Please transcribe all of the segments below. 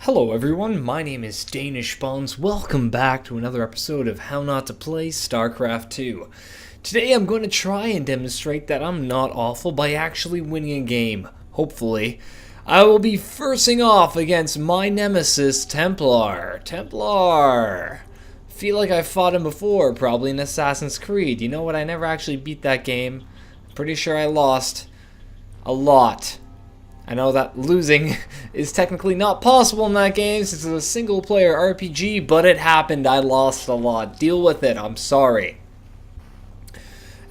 Hello everyone, my name is Danish Bones. Welcome back to another episode of How Not to Play Starcraft 2. Today I'm going to try and demonstrate that I'm not awful by actually winning a game. Hopefully. I will be firsting off against my nemesis, Templar. Feel like I've fought him before, probably in Assassin's Creed. You know what, I never actually beat that game. Pretty sure I lost a lot. I know that losing is technically not possible in that game since it's a single player RPG, but it happened. I lost a lot. Deal with it. I'm sorry.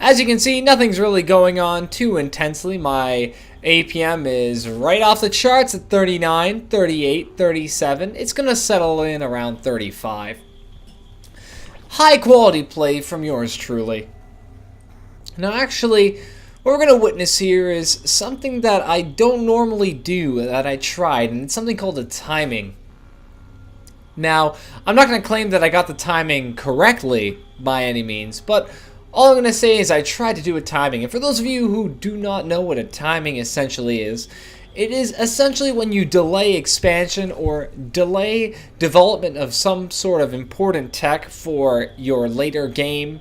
As you can see, nothing's really going on too intensely. My APM is right off the charts at 39, 38, 37. It's going to settle in around 35. High quality play from yours truly. Now actually, what we're going to witness here is something that I don't normally do, that I tried, and it's something called a timing. Now, I'm not going to claim that I got the timing correctly by any means, but all I'm going to say is I tried to do a timing. And for those of you who do not know what a timing essentially is, it is essentially when you delay expansion or delay development of some sort of important tech for your later game,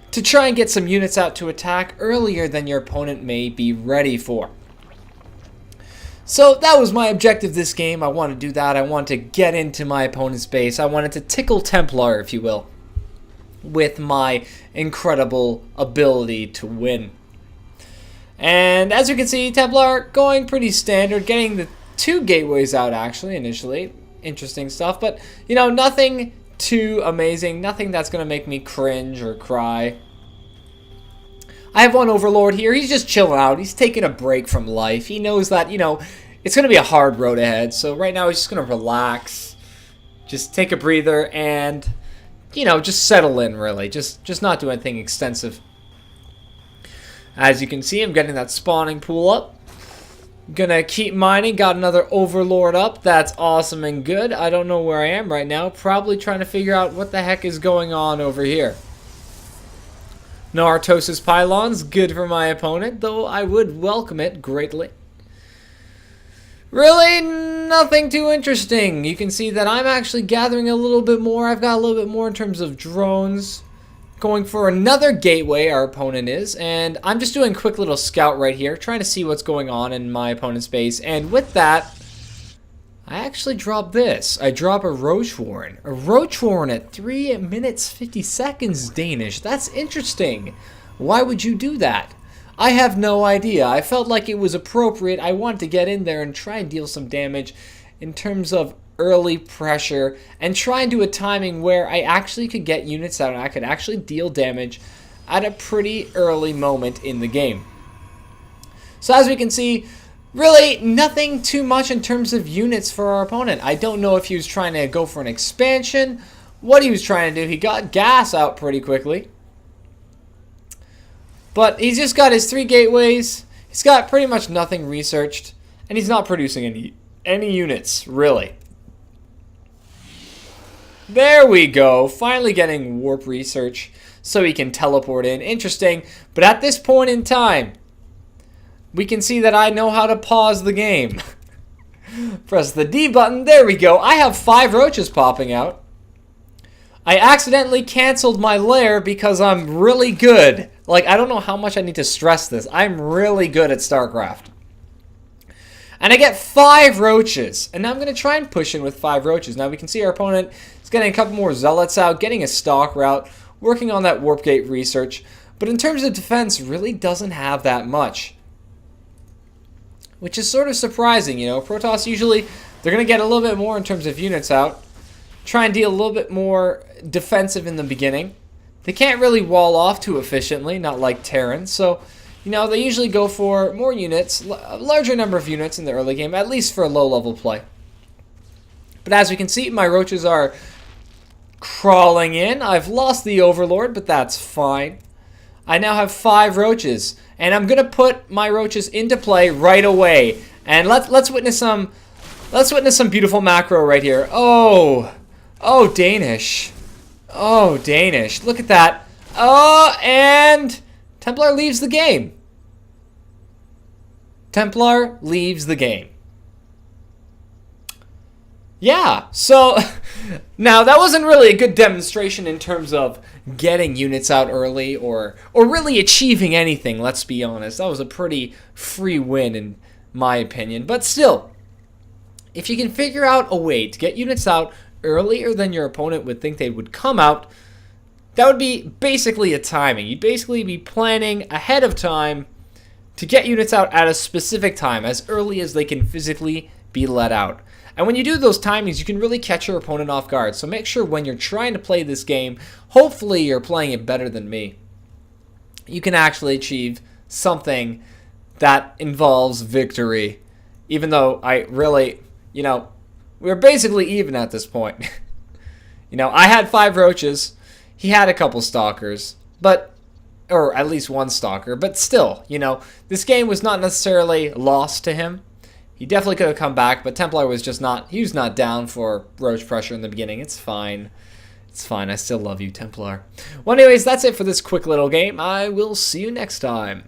to try and get some units out to attack earlier than your opponent may be ready for. So that was my objective this game. I wanted to do that. I wanted to get into my opponent's base. I wanted to tickle Templar, if you will, with my incredible ability to win. And as you can see, Templar going pretty standard, getting the 2 gateways out actually initially. Interesting stuff, but you know, nothing too amazing, nothing that's going to make me cringe or cry. I have one overlord here. He's just chilling out. He's taking a break from life. He knows that, you know, it's going to be a hard road ahead. So right now he's just going to relax, just take a breather and, you know, just settle in really. Just not do anything extensive. As you can see, I'm getting that spawning pool up. Gonna keep mining. Got another overlord up. That's awesome and good. I don't know where I am right now. Probably trying to figure out what the heck is going on over here. No Artosis pylons. Good for my opponent, though I would welcome it greatly. Really nothing too interesting. You can see that I'm actually gathering a little bit more. I've got a little bit more in terms of drones. Going for another gateway, our opponent is, and I'm just doing a quick little scout right here, trying to see what's going on in my opponent's base. And with that, I actually drop this. I drop a roach warren. A roach warren at 3 minutes 50 seconds Danish. That's interesting. Why would you do that? I have no idea. I felt like it was appropriate. I wanted to get in there and try and deal some damage in terms of early pressure and try and do a timing where I actually could get units out and I could actually deal damage at a pretty early moment in the game. So as we can see, really nothing too much in terms of units for our opponent. I don't know if he was trying to go for an expansion, what he was trying to do. He got gas out pretty quickly. But he's just got his 3 gateways. He's got pretty much nothing researched and he's not producing any units, really. There we go, finally getting warp research so he can teleport in. Interesting, but at this point in time, we can see that I know how to pause the game. Press the D button, there we go. I have 5 roaches popping out. I accidentally canceled my lair because I'm really good. Like, I don't know how much I need to stress this. I'm really good at StarCraft. And I get 5 roaches. And now I'm going to try and push in with 5 roaches. Now we can see our opponent is getting a couple more zealots out, getting a stock route, working on that warp gate research. But in terms of defense, really doesn't have that much. Which is sort of surprising, you know. Protoss usually, they're going to get a little bit more in terms of units out. Try and deal a little bit more defensive in the beginning. They can't really wall off too efficiently, not like Terrans. So, you know, they usually go for more units, a larger number of units in the early game, at least for low-level play. But as we can see, my roaches are crawling in. I've lost the Overlord, but that's fine. I now have 5 roaches, and I'm gonna put my roaches into play right away. And let's witness some beautiful macro right here. Oh, Danish. Oh, Danish. Look at that. Oh, and Templar leaves the game. Templar leaves the game. Yeah, so now that wasn't really a good demonstration in terms of getting units out early or really achieving anything, let's be honest. That was a pretty free win in my opinion. But still, if you can figure out a way to get units out earlier than your opponent would think they would come out, that would be basically a timing. You'd basically be planning ahead of time to get units out at a specific time, as early as they can physically be let out. And when you do those timings, you can really catch your opponent off guard. So make sure when you're trying to play this game, hopefully you're playing it better than me, you can actually achieve something that involves victory. Even though I really, we're basically even at this point. I had 5 roaches. He had a couple stalkers, or at least one stalker, but still, this game was not necessarily lost to him. He definitely could have come back, but Templar was just not, he was not down for roach pressure in the beginning. It's fine. It's fine. I still love you, Templar. Well, anyways, that's it for this quick little game. I will see you next time.